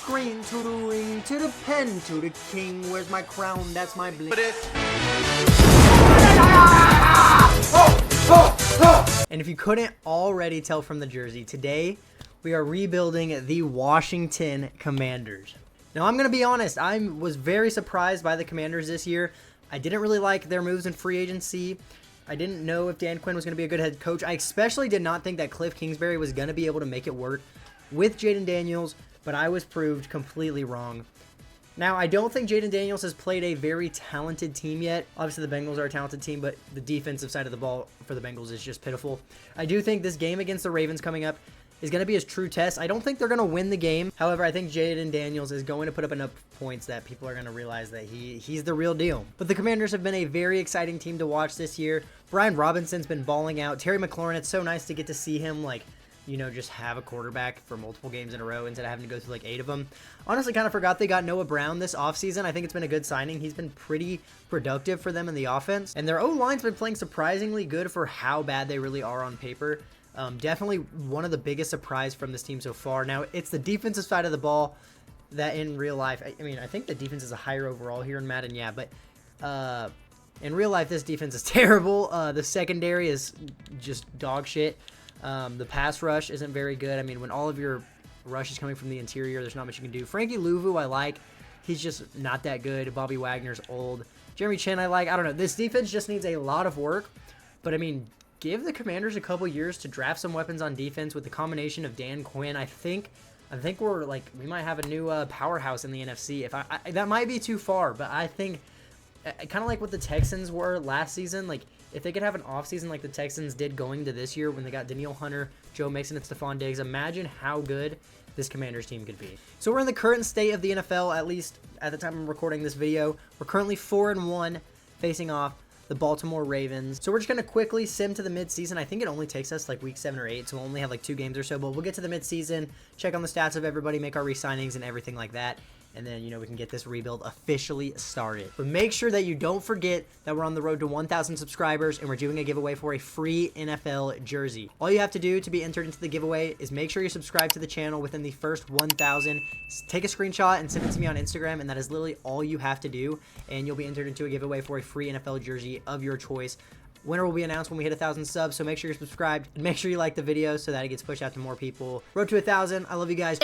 screen, to the ring, to the pen, to the king. Where's my crown? That's my bling. And if you couldn't already tell from the jersey, today we are rebuilding the Washington Commanders. Now, I'm going to be honest, I was very surprised by the Commanders this year. I didn't really like their moves in free agency. I didn't know if Dan Quinn was going to be a good head coach. I especially did not think that Cliff Kingsbury was going to be able to make it work with Jaden Daniels, but I was proved completely wrong. Now, I don't think Jaden Daniels has played a very talented team yet. Obviously, the Bengals are a talented team, but the defensive side of the ball for the Bengals is just pitiful. I do think this game against the Ravens coming up is going to be his true test. I don't think they're going to win the game. However, I think Jaden Daniels is going to put up enough points that people are going to realize that he's the real deal. But the Commanders have been a very exciting team to watch this year. Brian Robinson's been balling out. Terry McLaurin, it's so nice to get to see him, like, you know, just have a quarterback for multiple games in a row instead of having to go through like 8 of them. Honestly, kind of forgot they got Noah Brown this offseason. I think it's been a good signing. He's been pretty productive for them in the offense. And their O-line's been playing surprisingly good for how bad they really are on paper. Definitely one of the biggest surprise from this team so far. Now, it's the defensive side of the ball that in real life, I mean, I think the defense is a higher overall here in Madden, yeah, but in real life, this defense is terrible. The secondary is just dog shit. The pass rush isn't very good. I mean, when all of your rush is coming from the interior, there's not much you can do. Frankie Louvu, I like. He's just not that good. Bobby Wagner's old. Jeremy Chin, I like. I don't know. This defense just needs a lot of work. But, I mean, give the Commanders a couple years to draft some weapons on defense with the combination of Dan Quinn. I think we're, like, we might have a new powerhouse in the NFC. If that might be too far, but I think kind of like what the Texans were last season, like, if they could have an offseason like the Texans did going to this year when they got Danielle Hunter, Joe Mixon, and Stephon Diggs, imagine how good this Commanders team could be. So we're in the current state of the NFL, at least at the time I'm recording this video. We're currently 4-1 facing off the Baltimore Ravens. So we're just going to quickly sim to the midseason. I think it only takes us like week 7 or 8, so we'll only have like 2 games or so, but we'll get to the midseason, check on the stats of everybody, make our re-signings and everything like that. And then, you know, we can get this rebuild officially started. But make sure that you don't forget that we're on the road to 1,000 subscribers and we're doing a giveaway for a free NFL jersey. All you have to do to be entered into the giveaway is make sure you subscribe to the channel within the first 1,000. Take a screenshot and send it to me on Instagram, and that is literally all you have to do. And you'll be entered into a giveaway for a free NFL jersey of your choice. Winner will be announced when we hit 1,000 subs, so make sure you're subscribed and make sure you like the video so that it gets pushed out to more people. Road to 1,000. I love you guys.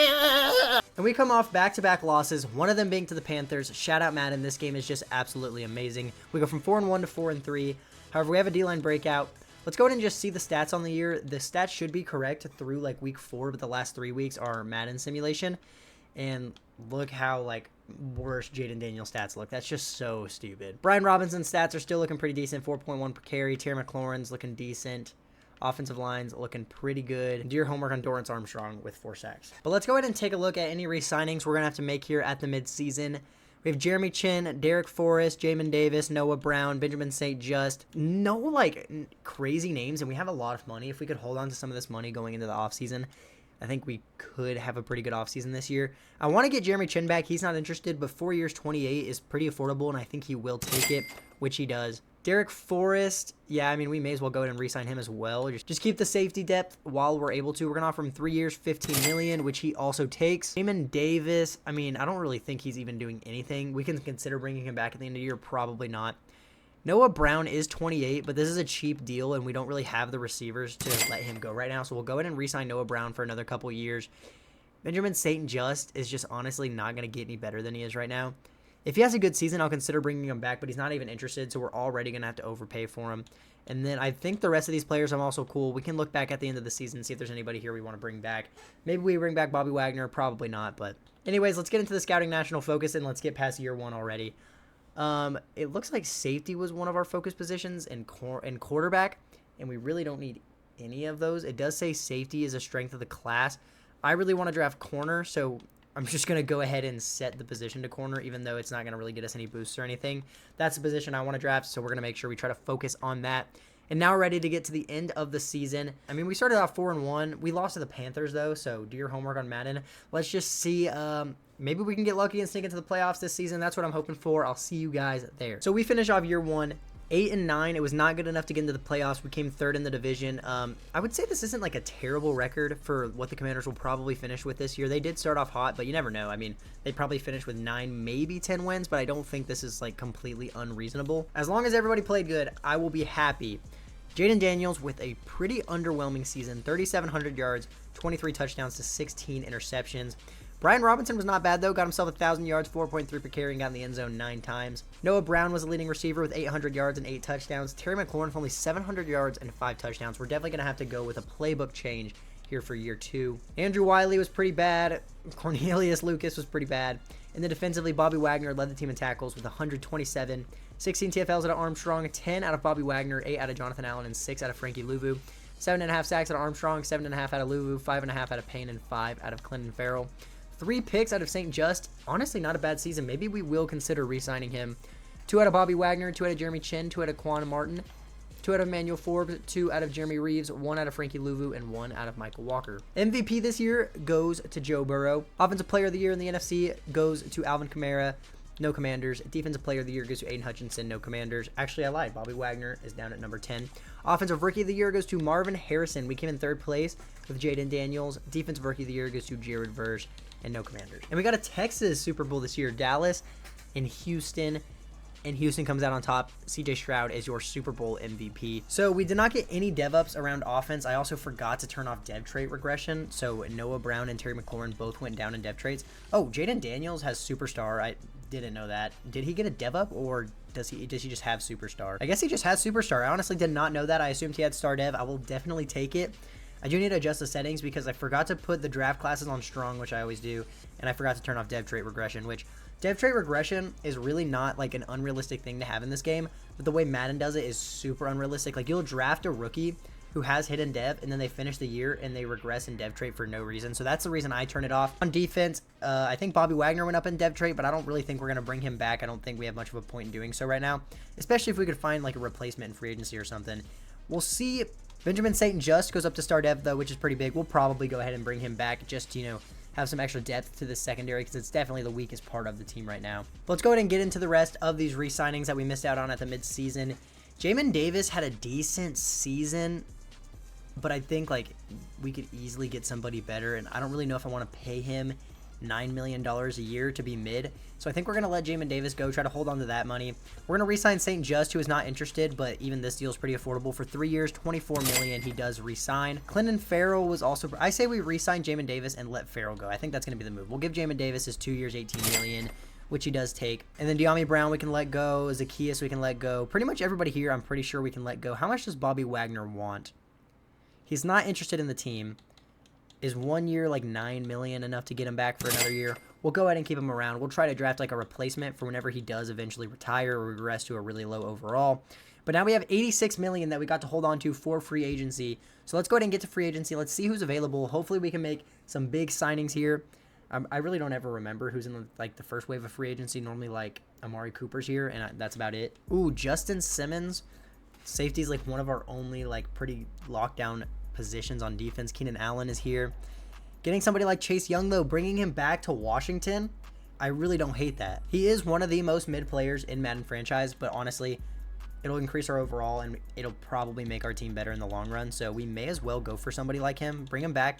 And we come off back-to-back losses, one of them being to the Panthers. Shout out Madden. This game is just absolutely amazing. We go from 4-1 to 4-3. However, we have a D-line breakout. Let's go ahead and just see the stats on the year. The stats should be correct through like week 4, but the last 3 weeks are Madden simulation. And look how like worse Jaden Daniels stats look. That's just so stupid. Brian Robinson's stats are still looking pretty decent. 4.1 per carry. Terry McLaurin's looking decent. Offensive line's looking pretty good. Do your homework on Dorrance Armstrong with 4 sacks. But let's go ahead and take a look at any re-signings we're going to have to make here at the midseason. We have Jeremy Chin, Derek Forrest, Jamin Davis, Noah Brown, Benjamin St. Just. No, like, crazy names, and we have a lot of money. If we could hold on to some of this money going into the offseason, I think we could have a pretty good offseason this year. I want to get Jeremy Chin back. He's not interested, but 4 years, 28 is pretty affordable, and I think he will take it, which he does. Derek Forrest, yeah, I mean, we may as well go ahead and re-sign him as well. Just keep the safety depth while we're able to. We're going to offer him 3 years, $15 million, which he also takes. Jamin Davis, I mean, I don't really think he's even doing anything. We can consider bringing him back at the end of the year. Probably not. Noah Brown is 28, but this is a cheap deal, and we don't really have the receivers to let him go right now. So we'll go ahead and re-sign Noah Brown for another couple years. Benjamin St. Just is just honestly not going to get any better than he is right now. If he has a good season, I'll consider bringing him back, but he's not even interested, so we're already going to have to overpay for him. And then I think the rest of these players I'm also cool. We can look back at the end of the season and see if there's anybody here we want to bring back. Maybe we bring back Bobby Wagner. Probably not, but anyways, let's get into the Scouting National Focus, and let's get past year 1 already. It looks like safety was one of our focus positions and quarterback, and we really don't need any of those. It does say safety is a strength of the class. I really want to draft corner, so I'm just going to go ahead and set the position to corner, even though it's not going to really get us any boosts or anything. That's the position I want to draft, so we're going to make sure we try to focus on that. And now we're ready to get to the end of the season. I mean, we started off 4-1. We lost to the Panthers, though, so do your homework on Madden. Let's just see. Maybe we can get lucky and sneak into the playoffs this season. That's what I'm hoping for. I'll see you guys there. So we finish off year 1 8 and 9. It was not good enough to get into the playoffs. We came third in the division. I would say this isn't like a terrible record for what the Commanders will probably finish with this year. They did start off hot, but you never know. I mean, they probably finished with 9, maybe 10 wins, but I don't think this is like completely unreasonable. As long as everybody played good, I will be happy. Jaden Daniels with a pretty underwhelming season, 3,700 yards, 23 touchdowns to 16 interceptions. Brian Robinson was not bad, though. Got himself 1,000 yards, 4.3 per carry, and got in the end zone 9 times. Noah Brown was the leading receiver with 800 yards and 8 touchdowns. Terry McLaurin with only 700 yards and 5 touchdowns. We're definitely going to have to go with a playbook change here for year 2. Andrew Wiley was pretty bad. Cornelius Lucas was pretty bad. And then defensively, Bobby Wagner led the team in tackles with 127. 16 TFLs out of Armstrong, 10 out of Bobby Wagner, 8 out of Jonathan Allen, and 6 out of Frankie Louvu. 7.5 sacks out of Armstrong, 7.5 out of Louvu, 5.5 out of Payne, and 5 out of Clinton Farrell. 3 picks out of St. Just. Honestly, not a bad season. Maybe we will consider re-signing him. 2 out of Bobby Wagner, 2 out of Jeremy Chin, 2 out of Quan Martin, 2 out of Emmanuel Forbes, 2 out of Jeremy Reeves, 1 out of Frankie Louvu, and 1 out of Michael Walker. MVP this year goes to Joe Burrow. Offensive Player of the Year in the NFC goes to Alvin Kamara. No Commanders. Defensive Player of the Year goes to Aiden Hutchinson. No Commanders. Actually, I lied. Bobby Wagner is down at number 10. Offensive Rookie of the Year goes to Marvin Harrison. We came in 3rd place with Jaden Daniels. Defensive Rookie of the Year goes to Jared Verge. And no Commanders. And we got a Texas Super Bowl this year. Dallas and Houston. And Houston comes out on top. CJ Stroud is your Super Bowl MVP. So we did not get any dev ups around offense. I also forgot to turn off dev trait regression. So Noah Brown and Terry McLaurin both went down in dev traits. Oh, Jaden Daniels has Superstar. I didn't know that. Did he get a dev up, or does he just have Superstar? I guess he just has Superstar. I honestly did not know that. I assumed he had Star Dev. I will definitely take it. I do need to adjust the settings because I forgot to put the draft classes on strong, which I always do, and I forgot to turn off dev trait regression, which dev trait regression is really not like an unrealistic thing to have in this game, but the way Madden does it is super unrealistic. Like, you'll draft a rookie who has hidden dev, and then they finish the year and they regress in dev trait for no reason. So that's the reason I turn it off. On defense, I think Bobby Wagner went up in dev trait, but I don't really think we're going to bring him back. I don't think we have much of a point in doing so right now, especially if we could find like a replacement in free agency or something. We'll see. Benjamin St. Just goes up to star dev, though, which is pretty big. We'll probably go ahead and bring him back just to, you know, have some extra depth to the secondary because it's definitely the weakest part of the team right now. But let's go ahead and get into the rest of these re-signings that we missed out on at the midseason. Jamin Davis had a decent season, but I think, like, we could easily get somebody better, and I don't really know if I want to pay him $9 million a year to be mid. So I think we're going to let Jamin Davis go, try to hold on to that money. We're going to re-sign St. Just, who is not interested, but even this deal is pretty affordable. For 3 years, $24 million, he does re-sign. Clinton Farrell was also... I say we re-sign Jamin Davis and let Farrell go. I think that's going to be the move. We'll give Jamin Davis his 2 years, $18 million, which he does take. And then De'Ami Brown we can let go. Zacchaeus we can let go. Pretty much everybody here I'm pretty sure we can let go. How much does Bobby Wagner want? He's not interested in the team. Is 1 year like $9 million enough to get him back for another year? We'll go ahead and keep him around. We'll try to draft like a replacement for whenever he does eventually retire or regress to a really low overall. But now we have $86 million that we got to hold on to for free agency. So let's go ahead and get to free agency. Let's see who's available. Hopefully we can make some big signings here. I really don't ever remember who's in the first wave of free agency. Normally like Amari Cooper's here, and that's about it. Ooh, Justin Simmons. Safety's like one of our only like pretty lockdown positions on defense. Keenan Allen is here. Getting somebody like Chase Young, though, bringing him back to Washington, I really don't hate that. He is one of the most mid players in Madden franchise, but honestly, it'll increase our overall and it'll probably make our team better in the long run. So we may as well go for somebody like him, bring him back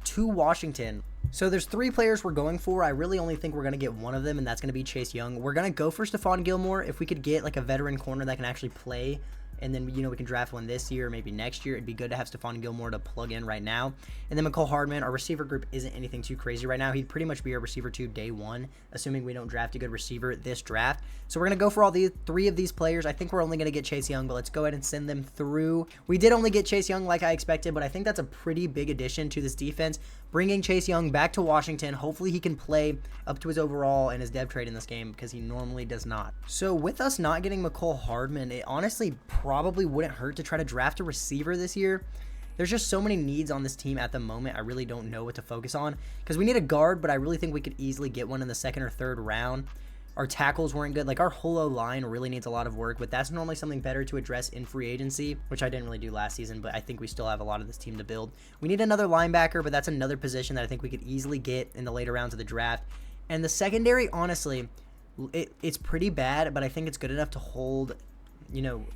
to Washington. So there's 3 players we're going for. I really only think we're going to get one of them, and that's going to be Chase Young. We're going to go for Stephon Gilmore. If we could get like a veteran corner that can actually play, and then, you know, we can draft one this year, maybe next year. It'd be good to have Stephon Gilmore to plug in right now. And then McCole Hardman, our receiver group isn't anything too crazy right now. He'd pretty much be our receiver 2 day 1, assuming we don't draft a good receiver this draft. So we're going to go for all these 3 of these players. I think we're only going to get Chase Young, but let's go ahead and send them through. We did only get Chase Young like I expected, but I think that's a pretty big addition to this defense. Bringing Chase Young back to Washington. Hopefully he can play up to his overall and his dev trade in this game because he normally does not. So with us not getting McCole Hardman, it honestly probably wouldn't hurt to try to draft a receiver this year. There's just so many needs on this team at the moment. I really don't know what to focus on because we need a guard, but I really think we could easily get one in the 2nd or 3rd round. Our tackles weren't good. Like, our whole line really needs a lot of work, but that's normally something better to address in free agency, which I didn't really do last season, but I think we still have a lot of this team to build. We need another linebacker, but that's another position that I think we could easily get in the later rounds of the draft. And the secondary, honestly, it's pretty bad, but I think it's good enough to hold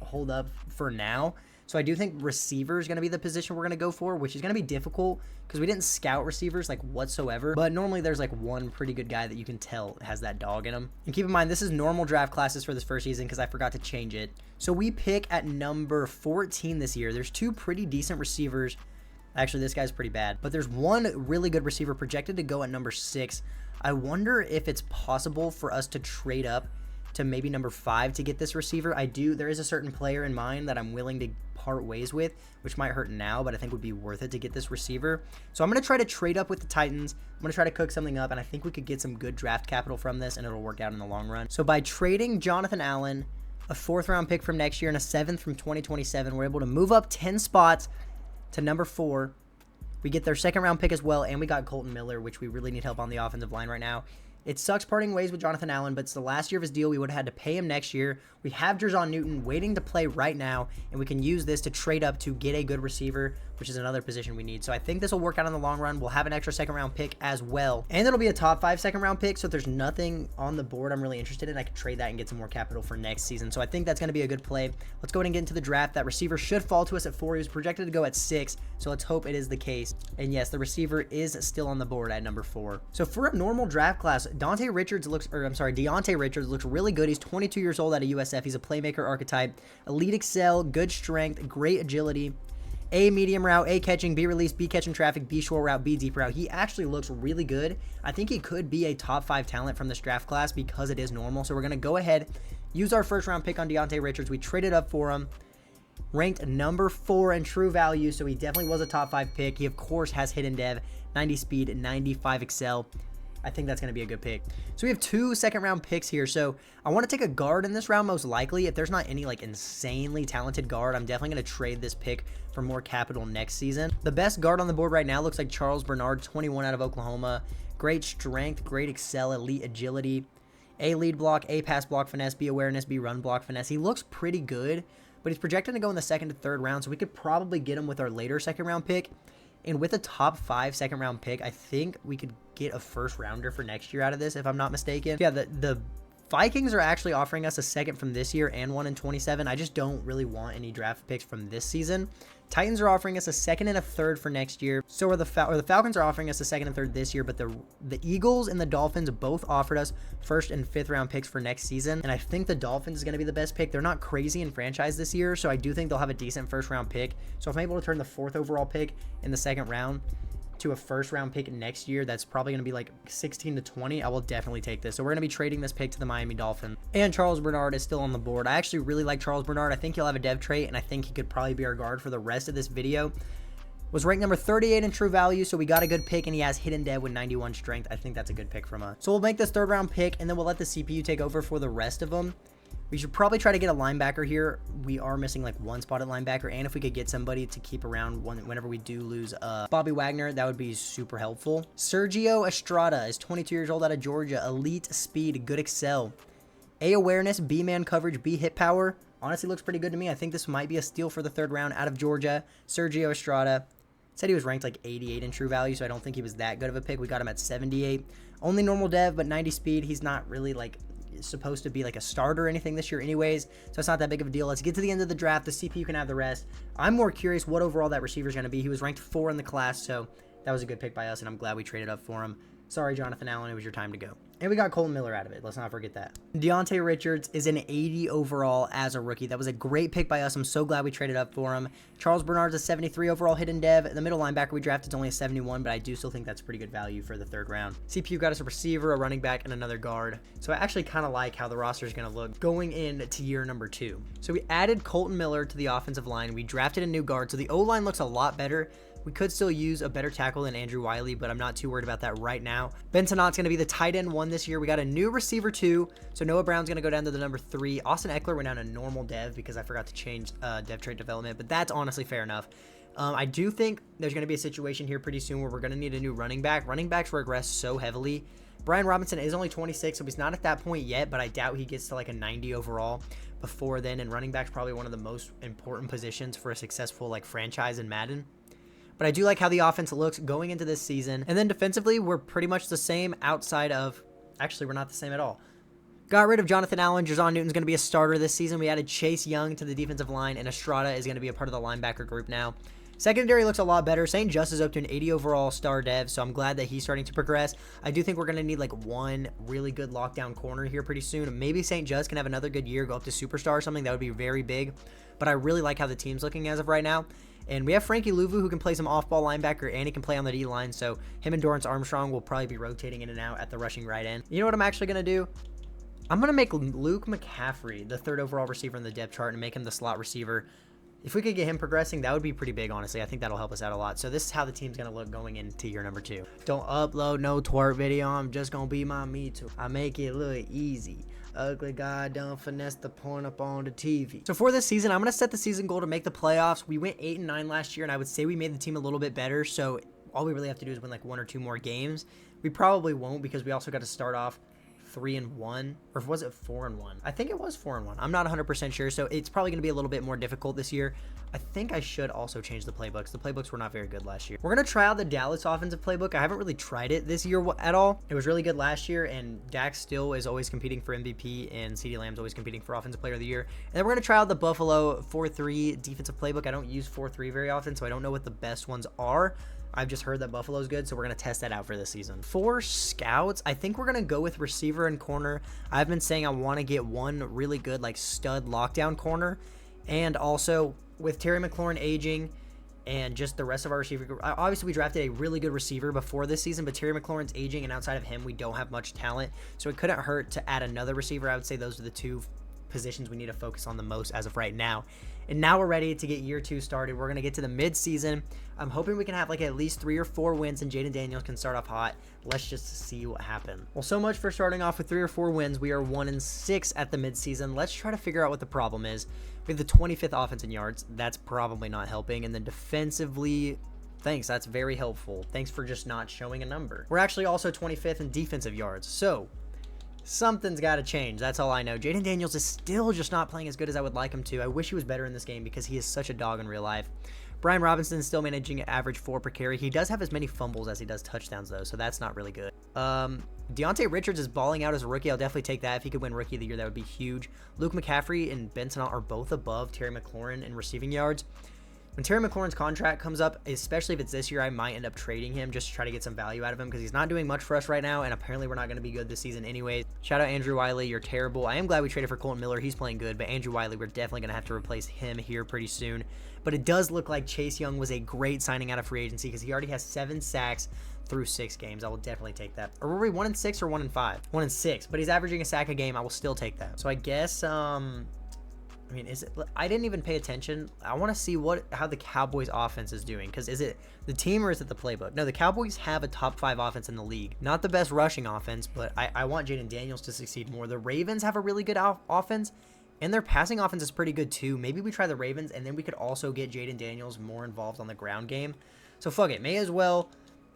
hold up for now. So I do think receiver is going to be the position we're going to go for, which is going to be difficult because we didn't scout receivers like whatsoever. But normally there's like one pretty good guy that you can tell has that dog in him. And keep in mind, this is normal draft classes for this first season because I forgot to change it. So we pick at number 14 this year. There's two pretty decent receivers. Actually, this guy's pretty bad. But there's one really good receiver projected to go at number 6. I wonder if it's possible for us to trade up to maybe number 5 to get this receiver. There is a certain player in mind that I'm willing to part ways with, which might hurt now, but I think would be worth it to get this receiver. So I'm going to try to trade up with the Titans. I'm going to try to cook something up, and I think we could get some good draft capital from this, and it'll work out in the long run. So by trading Jonathan Allen, a 4th round pick from next year, and a 7th from 2027, we're able to move up 10 spots to number 4. We get their 2nd round pick as well, and we got Colton Miller, which we really need help on the offensive line right now. It sucks parting ways with Jonathan Allen, but it's the last year of his deal. We would have had to pay him next year. We have Jerzon Newton waiting to play right now, and we can use this to trade up to get a good receiver, which is another position we need. So I think this will work out in the long run. We'll have an extra 2nd round pick as well, and it'll be a top 5 2nd round pick. So if there's nothing on the board I'm really interested in, I can trade that and get some more capital for next season. So I think that's going to be a good play. Let's go ahead and get into the draft. That receiver should fall to us at 4. He was projected to go at 6, so let's hope it is the case. And yes, the receiver is still on the board at number 4. So for a normal draft class, Deontay Richards looks really good. He's 22 years old out of USF. He's a playmaker archetype, elite excel, good strength, great agility, A medium route, A catching, B release, B catching traffic, B short route, B deep route. He actually looks really good. I think he could be a top 5 talent from this draft class because it is normal. So we're going to go ahead, use our 1st round pick on Deontay Richards. We traded up for him. Ranked number 4 in true value, so he definitely was a top 5 pick. He, of course, has hidden dev, 90 speed, 95 excel. I think that's going to be a good pick. So we have 2 2nd round picks here. So I want to take a guard in this round most likely. If there's not any like insanely talented guard, I'm definitely going to trade this pick for more capital next season. The best guard on the board right now looks like Charles Bernard, 21 out of Oklahoma. Great strength, great excel, elite agility. A lead block, A pass block finesse, B awareness, B run block finesse. He looks pretty good, but he's projected to go in the 2nd to 3rd round, so we could probably get him with our later 2nd round pick. And with a top 5 2nd round pick, I think we could get a 1st rounder for next year out of this, if I'm not mistaken. Yeah, the Vikings are actually offering us a 2nd from this year and one in 27. I just don't really want any draft picks from this season. Titans are offering us a 2nd and a 3rd for next year. So are the Falcons are offering us a 2nd and 3rd this year, but the Eagles and the Dolphins both offered us 1st and 5th round picks for next season. And I think the Dolphins is going to be the best pick. They're not crazy in franchise this year, so I do think they'll have a decent 1st round pick. So if I'm able to turn the 4th overall pick in the 2nd round to a 1st round pick next year, that's probably going to be like 16 to 20. I will definitely take this. So we're going to be trading this pick to the Miami Dolphins. And Charles Bernard is still on the board. I actually really like Charles Bernard. I think he'll have a dev trait, and I think he could probably be our guard for the rest of this video. Was ranked number 38 in true value, so we got a good pick, and he has hidden dev with 91 strength. I think that's a good pick from us. So we'll make this 3rd round pick, and then we'll let the CPU take over for the rest of them. We should probably try to get a linebacker here. We are missing like 1 spot at linebacker, and if we could get somebody to keep around whenever we do lose Bobby Wagner, that would be super helpful. Sergio Estrada is 22 years old out of Georgia. Elite speed, good excel. A awareness, B man coverage, B hit power. Honestly looks pretty good to me. I think this might be a steal for the 3rd round out of Georgia. Sergio Estrada. Said he was ranked like 88 in true value, so I don't think he was that good of a pick. We got him at 78. Only normal dev, but 90 speed. He's not really like supposed to be like a starter or anything this year anyways, so it's not that big of a deal. Let's get to the end of the draft. The CPU can have the rest. I'm more curious what overall that receiver is going to be. He was ranked 4 in the class, so that was a good pick by us, and I'm glad we traded up for him. Sorry, Jonathan Allen, it was your time to go. And we got Colton Miller out of it. Let's not forget that. Deontay Richards is an 80 overall as a rookie. That was a great pick by us. I'm so glad we traded up for him. Charles Bernard's a 73 overall hidden dev. The middle linebacker we drafted is only a 71, but I do still think that's pretty good value for the 3rd round. CPU got us a receiver, a running back, and another guard. So I actually kind of like how the roster is going to look going into year number 2. So we added Colton Miller to the offensive line. We drafted a new guard, so the O-line looks a lot better. We could still use a better tackle than Andrew Wiley, but I'm not too worried about that right now. Ben Tanat's going to be the tight end 1 this year. We got a new receiver 2, so Noah Brown's going to go down to the number 3. Austin Eckler went down to normal dev because I forgot to change dev trait development, but that's honestly fair enough. I do think there's going to be a situation here pretty soon where we're going to need a new running back. Running backs regress so heavily. Brian Robinson is only 26, so he's not at that point yet, but I doubt he gets to like a 90 overall before then, and running back's probably one of the most important positions for a successful like franchise in Madden. But I do like how the offense looks going into this season. And then defensively, we're pretty much the same outside of... Actually, we're not the same at all. Got rid of Jonathan Allen. Jason Newton's going to be a starter this season. We added Chase Young to the defensive line, and Estrada is going to be a part of the linebacker group now. Secondary looks a lot better. St. Just is up to an 80 overall star dev, so I'm glad that he's starting to progress. I do think we're going to need like one really good lockdown corner here pretty soon. Maybe St. Just can have another good year, go up to superstar or something. That would be very big, but I really like how the team's looking as of right now. And we have Frankie Louvu, who can play some off-ball linebacker, and he can play on the D-line, so him and Dorrance Armstrong will probably be rotating in and out at the rushing right end. You know what I'm actually going to do? I'm going to make Luke McCaffrey the 3rd overall receiver in the depth chart and make him the slot receiver. If we could get him progressing, that would be pretty big, honestly. I think that'll help us out a lot. So this is how the team's going to look going into year number 2. Don't upload no twerk video. I'm just going to be my me too. I make it look easy. Ugly guy done finesse the point up on the TV. So for this season, I'm going to set the season goal to make the playoffs. We went 8-9 last year, and I would say we made the team a little bit better. So all we really have to do is win like 1 or 2 more games. We probably won't because we also got to start off 3-1, or was it 4-1? I think it was 4-1. I'm not 100% sure, so it's probably going to be a little bit more difficult this year. I think I should also change the playbooks. The playbooks were not very good last year. We're going to try out the Dallas offensive playbook. I haven't really tried it this year at all. It was really good last year, and Dak still is always competing for MVP, and CeeDee Lamb's always competing for Offensive Player of the Year. And then we're going to try out the Buffalo 4-3 defensive playbook. I don't use 4-3 very often, so I don't know what the best ones are. I've just heard that Buffalo's good, so we're going to test that out for this season. For scouts, I think we're going to go with receiver and corner. I've been saying I want to get one really good, like, stud lockdown corner. And also, with Terry McLaurin aging and just the rest of our receiver group, obviously we drafted a really good receiver before this season, but Terry McLaurin's aging, and outside of him, we don't have much talent. So it couldn't hurt to add another receiver. I would say those are the 2 positions we need to focus on the most as of right now. And now we're ready to get year 2 started. We're going to get to the mid-season. I'm hoping we can have like at least 3 or 4 wins and Jaden Daniels can start off hot. Let's just see what happens. Well, so much for starting off with 3 or 4 wins. We are 1-6 at the mid-season. Let's try to figure out what the problem is. We have the 25th offense in yards. That's probably not helping. And then defensively, thanks. That's very helpful. Thanks for just not showing a number. We're actually also 25th in defensive yards. So something's got to change. That's all I know. Jaden Daniels is still just not playing as good as I would like him to. I wish he was better in this game because he is such a dog in real life. Brian Robinson is still managing an average 4 per carry. He does have as many fumbles as he does touchdowns, though, so that's not really good. Deontay Richards is balling out as a rookie. I'll definitely take that. If he could win Rookie of the Year, that would be huge. Luke McCaffrey and Benson are both above Terry McLaurin in receiving yards. When Terry McLaurin's contract comes up, especially if it's this year, I might end up trading him just to try to get some value out of him because he's not doing much for us right now, and apparently we're not going to be good this season anyways. Shout out Andrew Wiley. You're terrible. I am glad we traded for Colton Miller. He's playing good, but Andrew Wiley, we're definitely going to have to replace him here pretty soon. But it does look like Chase Young was a great signing out of free agency because he already has 7 sacks through 6 games. I will definitely take that. Or were we 1-6 or 1-5? 1-6, but he's averaging a sack a game. I will still take that. So I guess, I mean, is it? I didn't even pay attention. I want to see how the Cowboys offense is doing, because is it the team or is it the playbook? No, the Cowboys have a top 5 offense in the league. Not the best rushing offense, but I want Jaden Daniels to succeed more. The Ravens have a really good offense, and their passing offense is pretty good too. Maybe we try the Ravens, and then we could also get Jaden Daniels more involved on the ground game. So fuck it, may as well.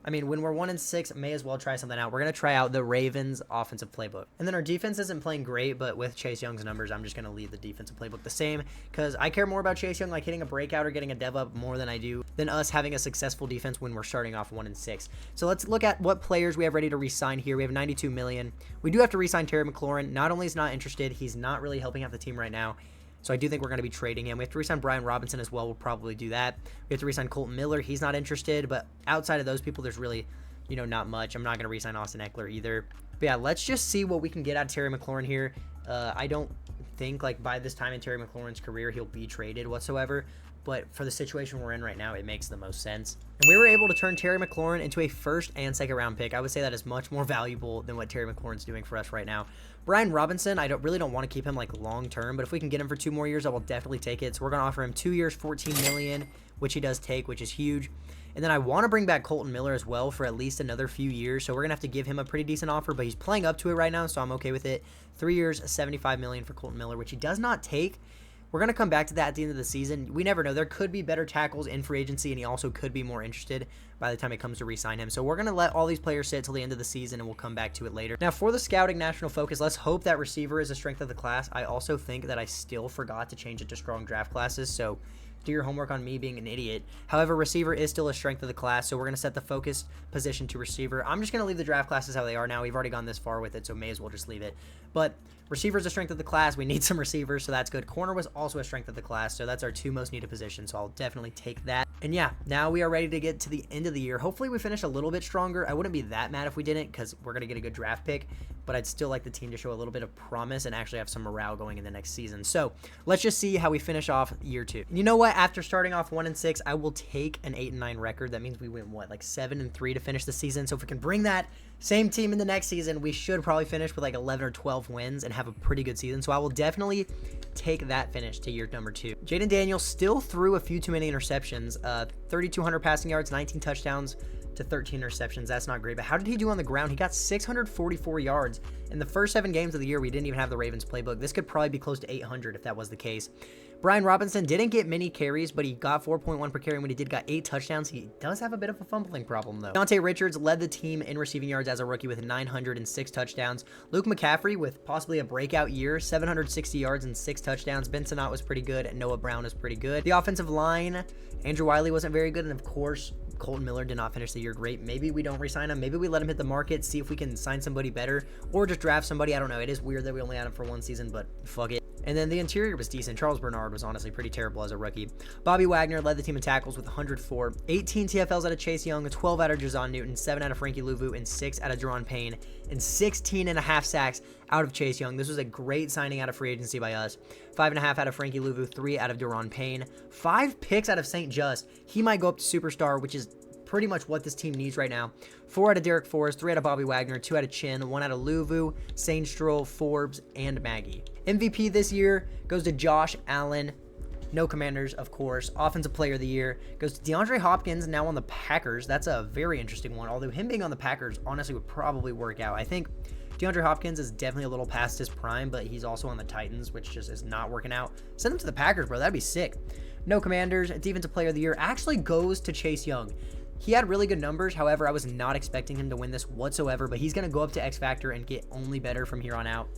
I mean, when we're 1-6, may as well try something out. We're going to try out the Ravens offensive playbook. And then our defense isn't playing great, but with Chase Young's numbers, I'm just going to leave the defensive playbook the same because I care more about Chase Young, like hitting a breakout or getting a dev up more than I do than us having a successful defense when we're starting off 1-6. So let's look at what players we have ready to re-sign here. We have $92 million. We do have to re-sign Terry McLaurin. Not only is not interested, he's not really helping out the team right now. So I do think we're going to be trading him. We have to re-sign Brian Robinson as well. We'll probably do that. We have to re-sign Colton Miller. He's not interested, but outside of those people, there's really, you know, not much. I'm not going to re-sign Austin Eckler either. But yeah, let's just see what we can get out of Terry McLaurin here. I don't think, like, by this time in Terry McLaurin's career, he'll be traded whatsoever. But for the situation we're in right now, it makes the most sense. And we were able to turn Terry McLaurin into a 1st and 2nd round pick. I would say that is much more valuable than what Terry McLaurin's doing for us right now. Brian Robinson, I really don't want to keep him like long term, but if we can get him for 2 more years, I will definitely take it. So we're going to offer him 2 years, $14 million, which he does take, which is huge. And then I want to bring back Colton Miller as well for at least another few years. So we're going to have to give him a pretty decent offer, but he's playing up to it right now, so I'm okay with it. 3 years, $75 million for Colton Miller, which he does not take. We're going to come back to that at the end of the season. We never know. There could be better tackles in free agency, and he also could be more interested by the time it comes to re-sign him. So we're going to let all these players sit till the end of the season, and we'll come back to it later. Now, for the scouting national focus, let's hope that receiver is a strength of the class. I also think that I still forgot to change it to strong draft classes, so do your homework on me being an idiot. However, receiver is still a strength of the class, so we're going to set the focus position to receiver. I'm just going to leave the draft classes how they are now. We've already gone this far with it, so may as well just leave it. But receiver is a strength of the class. We need some receivers, so that's good. Corner was also a strength of the class, so that's our 2 most needed positions, so I'll definitely take that. And yeah, now we are ready to get to the end of the year. Hopefully we finish a little bit stronger. I wouldn't be that mad if we didn't, because we're going to get a good draft pick, but I'd still like the team to show a little bit of promise and actually have some morale going in the next season. So let's just see how we finish off year 2. You know what? After starting off 1-6, I will take an 8-9 record. That means we win, what, like 7-3 to finish the season. So if we can bring that same team in the next season, we should probably finish with like 11 or 12 wins and have a pretty good season. So I will definitely take that finish to year number 2. Jaden Daniels still threw a few too many interceptions. 3,200 passing yards, 19 touchdowns to 13 interceptions. That's not great. But how did he do on the ground? He got 644 yards. In the first 7 games of the year, we didn't even have the Ravens playbook. This could probably be close to 800 if that was the case. Brian Robinson didn't get many carries, but he got 4.1 per carry. And when he did, got 8 touchdowns. He does have a bit of a fumbling problem, though. Dante Richards led the team in receiving yards as a rookie with 906 touchdowns. Luke McCaffrey with possibly a breakout year, 760 yards and 6 touchdowns. Ben Sinnott was pretty good, and Noah Brown was pretty good. The offensive line, Andrew Wiley wasn't very good, and of course, Colton Miller did not finish the year great. Maybe we don't re-sign him. Maybe we let him hit the market, see if we can sign somebody better, or just draft somebody. I don't know. It is weird that we only had him for 1 season, but fuck it. And then the interior was decent. Charles Bernard was honestly pretty terrible as a rookie. Bobby Wagner led the team in tackles with 104, 18 TFLs out of Chase Young, 12 out of Jazon Newton, 7 out of Frankie Louvu, and 6 out of Deron Payne, and 16.5 sacks out of Chase Young. This was a great signing out of free agency by us. 5.5 out of Frankie Louvu, 3 out of Deron Payne, 5 picks out of St. Just. He might go up to superstar, which is pretty much what this team needs right now. 4 out of Derek Forrest, 3 out of Bobby Wagner, 2 out of Chin, 1 out of Louvu, Sane Stroll, Forbes, and Maggie. MVP this year goes to Josh Allen. No Commanders, of course. Offensive Player of the Year goes to DeAndre Hopkins, now on the Packers. That's a very interesting one, although him being on the Packers honestly would probably work out. I think DeAndre Hopkins is definitely a little past his prime, but he's also on the Titans, which just is not working out. Send him to the Packers, bro. That'd be sick. No Commanders. Defensive Player of the Year actually goes to Chase Young. He had really good numbers. However, I was not expecting him to win this whatsoever, but he's going to go up to X Factor and get only better from here on out.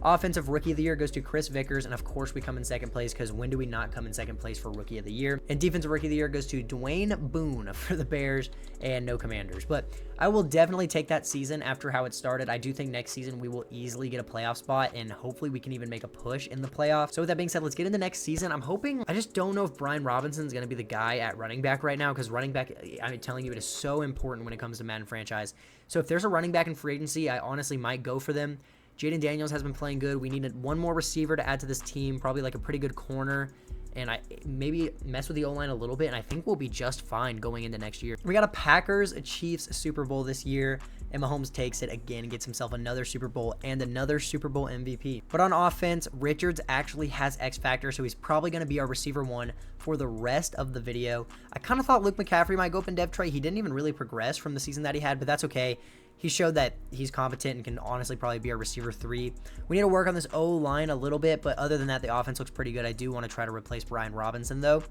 Offensive Rookie of the Year goes to Chris Vickers, and of course we come in second place, because when do we not come in second place for Rookie of the Year? And Defensive Rookie of the Year goes to Dwayne Boone for the Bears, and no Commanders. But I will definitely take that season after how it started. I do think next season we will easily get a playoff spot, and hopefully we can even make a push in the playoffs. So with that being said, let's get into next season. I'm hoping, I just don't know if Brian Robinson is going to be the guy at running back right now, because running back, I'm telling you, it is so important when it comes to Madden franchise. So if there's a running back in free agency, I honestly might go for them. Jaden Daniels has been playing good. We needed one more receiver to add to this team, probably like a pretty good corner, and I maybe mess with the O-line a little bit, and I think we'll be just fine going into next year. We got a Packers-Chiefs Super Bowl this year, and Mahomes takes it again and gets himself another Super Bowl and another Super Bowl MVP. But on offense, Richards actually has X Factor, so he's probably going to be our receiver 1 for the rest of the video. I kind of thought Luke McCaffrey might go up in depth chart. He didn't even really progress from the season that he had, but that's okay. He showed that he's competent and can honestly probably be our receiver 3. We need to work on this O-line a little bit, but other than that, the offense looks pretty good. I do want to try to replace Brian Robinson, though.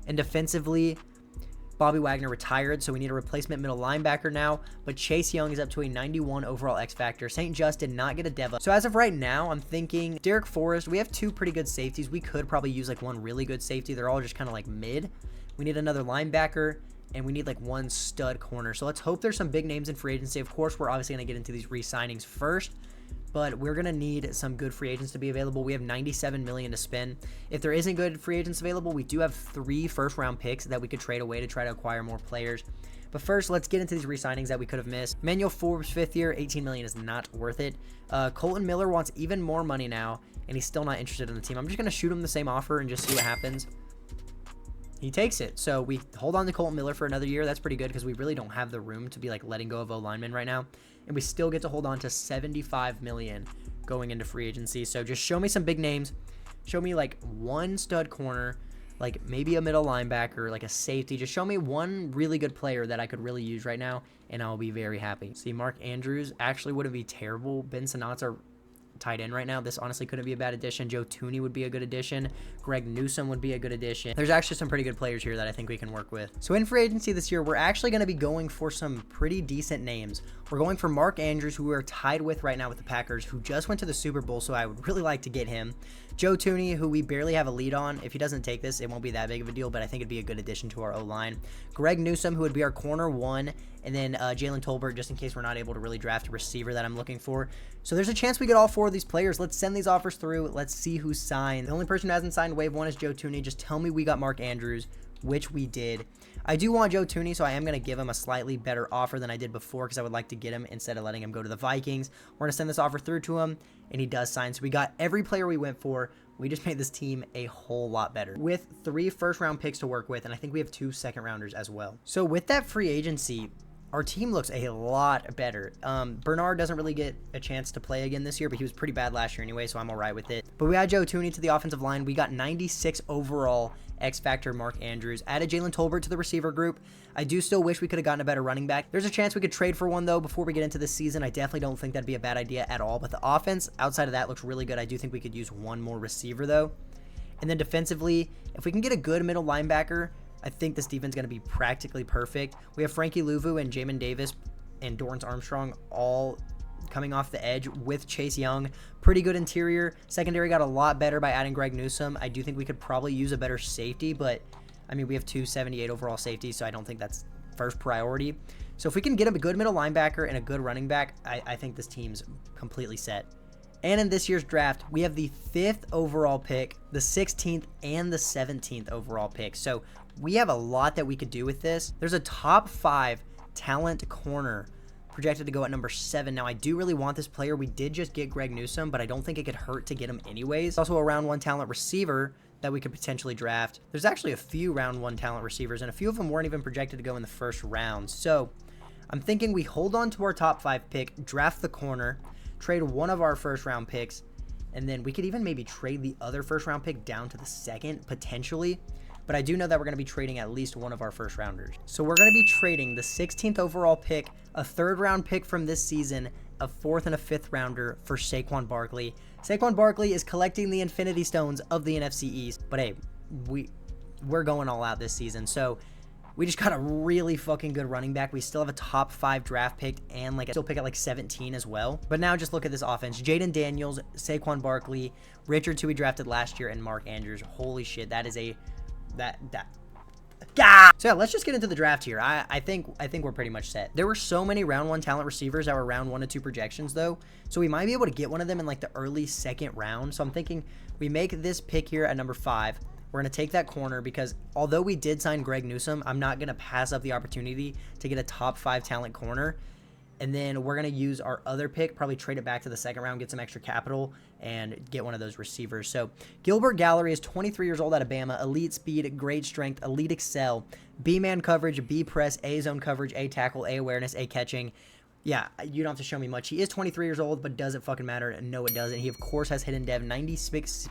And defensively, Bobby Wagner retired, so we need a replacement middle linebacker now, but Chase Young is up to a 91 overall X Factor. St. Just did not get a dev up. So as of right now, I'm thinking Derek Forrest. We have 2 pretty good safeties. We could probably use like 1 really good safety. They're all just kind of like mid. We need another linebacker, and we need like 1 stud corner. So let's hope there's some big names in free agency. Of course, we're obviously going to get into these re-signings first, but we're going to need some good free agents to be available. We have $97 million to spend. If there isn't good free agents available, we do have 3 first-round picks that we could trade away to try to acquire more players. But first, let's get into these re-signings that we could have missed. Manuel Forbes, 5th year, $18 million is not worth it. Colton Miller wants even more money now, and he's still not interested in the team. I'm just going to shoot him the same offer and just see what happens. He takes it. So we hold on to Colton Miller for another year. That's pretty good, because we really don't have the room to be like letting go of O-linemen right now. And we still get to hold on to $75 million going into free agency. So just show me some big names. Show me like 1 stud corner, like maybe a middle linebacker, like a safety. Just show me 1 really good player that I could really use right now, and I'll be very happy. See, Mark Andrews actually wouldn't be terrible. Ben Sinnott's our tight end right now. This honestly couldn't be a bad addition. Joe Tooney would be a good addition. Greg Newsome would be a good addition. There's actually some pretty good players here that I think we can work with. So in free agency this year, we're actually going to be going for some pretty decent names. We're going for Mark Andrews, who we're tied with right now with the Packers, who just went to the Super Bowl, so I would really like to get him. Joe Tooney, who we barely have a lead on. If he doesn't take this, it won't be that big of a deal, but I think it'd be a good addition to our O-line. Greg Newsome, who would be our corner 1, and then Jalen Tolbert, just in case we're not able to really draft a receiver that I'm looking for. So there's a chance we get all 4 of these players. Let's send these offers through. Let's see who signs. The only person who hasn't signed wave 1 is Joe Tooney. Just tell me we got Mark Andrews, which we did. I do want Joe Tooney, so I am going to give him a slightly better offer than I did before because I would like to get him instead of letting him go to the Vikings. We're going to send this offer through to him, and he does sign. So we got every player we went for. We just made this team a whole lot better with 3 first-round picks to work with, and I think we have 2 second-rounders as well. So with that free agency, our team looks a lot better. Bernard doesn't really get a chance to play again this year, but he was pretty bad last year anyway, so I'm all right with it. But we got Joe Tooney to the offensive line. We got 96 overall X-Factor Mark Andrews. Added Jalen Tolbert to the receiver group. I do still wish we could have gotten a better running back. There's a chance we could trade for one, though, before we get into this season. I definitely don't think that'd be a bad idea at all. But the offense, outside of that, looks really good. I do think we could use one more receiver, though. And then defensively, if we can get a good middle linebacker, I think this defense is going to be practically perfect. We have Frankie Louvu and Jamin Davis and Dorrance Armstrong all coming off the edge with Chase Young. Pretty good interior. Secondary got a lot better by adding Greg Newsome. I do think we could probably use a better safety, but I mean, we have 278 overall safeties, so I don't think that's first priority. So if we can get a good middle linebacker and a good running back, I think this team's completely set. And in this year's draft, we have the 5th overall pick, the 16th, and the 17th overall pick. So we have a lot that we could do with this. There's a top 5 talent corner projected to go at number 7. Now, I do really want this player. We did just get Greg Newsome, but I don't think it could hurt to get him anyways. Also a round 1 talent receiver that we could potentially draft. There's actually a few round 1 talent receivers, and a few of them weren't even projected to go in the first round. So I'm thinking we hold on to our top 5 pick, draft the corner, trade one of our first round picks, and then we could even maybe trade the other first round pick down to the 2nd, potentially. But I do know that we're going to be trading at least one of our first rounders. So we're going to be trading the 16th overall pick, a 3rd round pick from this season, a 4th and a 5th rounder for Saquon Barkley. Saquon Barkley is collecting the Infinity Stones of the NFC East. But hey, we're going all out this season. So we just got a really fucking good running back. We still have a top 5 draft pick and like still pick at like 17 as well. But now just look at this offense. Jaden Daniels, Saquon Barkley, Richards, who we drafted last year, and Mark Andrews. Holy shit, that is a So yeah, let's just get into the draft here. I think we're pretty much set. There were so many round 1 talent receivers that were round 1 to 2 projections though. So we might be able to get one of them in like the early 2nd round. So I'm thinking we make this pick here at number 5. We're going to take that corner because although we did sign Greg Newsome, I'm not going to pass up the opportunity to get a top 5 talent corner. And then we're going to use our other pick, probably trade it back to the 2nd round, get some extra capital, and get one of those receivers. So Gilbert Gallery is 23 years old out of Bama, elite speed, great strength, elite excel, B-man coverage, B-press, A-zone coverage, A-tackle, A-awareness, A-catching. Yeah, you don't have to show me much. He is 23 years old, but does it fucking matter? No, it doesn't. He, of course, has hidden dev, 96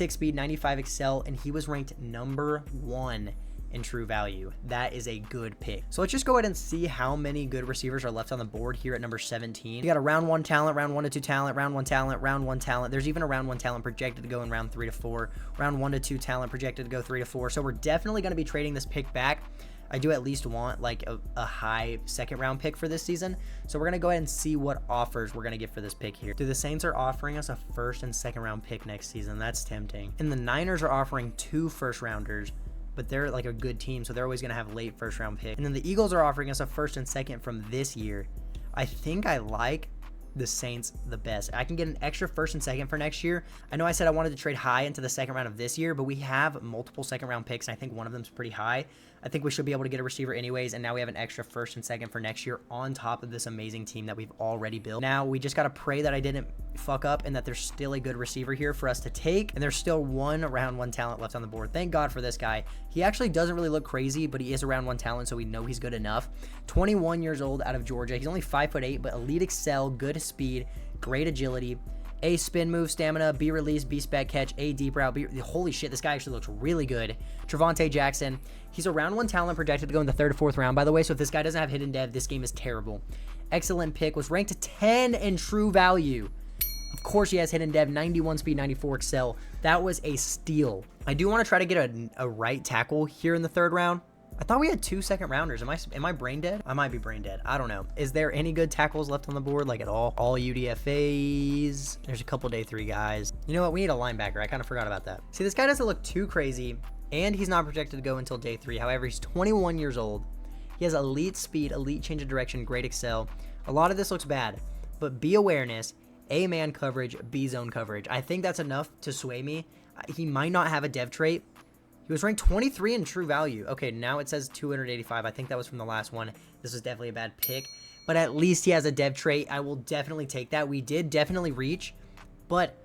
speed, 95 excel, and he was ranked number 1 in true value. That is a good pick. So let's just go ahead and see how many good receivers are left on the board here at number 17. You got a round 1 talent, round 1 to 2 talent, round 1 talent, round 1 talent. There's even a round 1 talent projected to go in round 3 to 4, round 1 to 2 talent projected to go 3 to 4. So we're definitely going to be trading this pick back. I do at least want like a high 2nd round pick for this season. So we're going to go ahead and see what offers we're going to get for this pick here. Dude, the Saints are offering us a 1st and 2nd round pick next season. That's tempting. And the Niners are offering 2 first rounders, but they're like a good team, so they're always going to have late 1st round pick. And then the Eagles are offering us a 1st and 2nd from this year. I think I like the Saints the best. I can get an extra 1st and 2nd for next year. I know I said I wanted to trade high into the 2nd round of this year, but we have multiple 2nd round picks, and I think one of them's pretty high. I think we should be able to get a receiver anyways, and now we have an extra 1st and 2nd for next year on top of this amazing team that we've already built. Now, we just got to pray that I didn't fuck up and that there's still a good receiver here for us to take, and there's still one round 1 talent left on the board. Thank God for this guy. He actually doesn't really look crazy, but he is a round 1 talent, so we know he's good enough. 21 years old out of Georgia. He's only 5'8", but elite excel, good speed, great agility, A, spin move, stamina, B, release, B, spec catch, A, deep route, B, holy shit, this guy actually looks really good. Trevontae Jackson, he's a round 1 talent projected to go in the 3rd or 4th round, by the way, so if this guy doesn't have hidden dev, this game is terrible. Excellent pick, was ranked 10 in true value. course he has hidden dev, 91 speed, 94 excel. That was a steal. I do want to try to get a right tackle here in the 3rd round. I thought we had 2 second rounders. Am I brain dead? I might be brain dead. I don't know. Is there any good tackles left on the board, like at all? All UDFAs. There's a couple day 3 guys. You know what? We need a linebacker. I kind of forgot about that. See, this guy doesn't look too crazy, and he's not projected to go until day 3. However, he's 21 years old. He has elite speed, elite change of direction, great excel. A lot of this looks bad, but B awareness, A man coverage, B zone coverage. I think that's enough to sway me. He might not have a dev trait. He was ranked 23 in true value. Okay, now it says 285. I think that was from the last one. This was definitely a bad pick, but at least he has a dev trait. I will definitely take that. We did definitely reach, but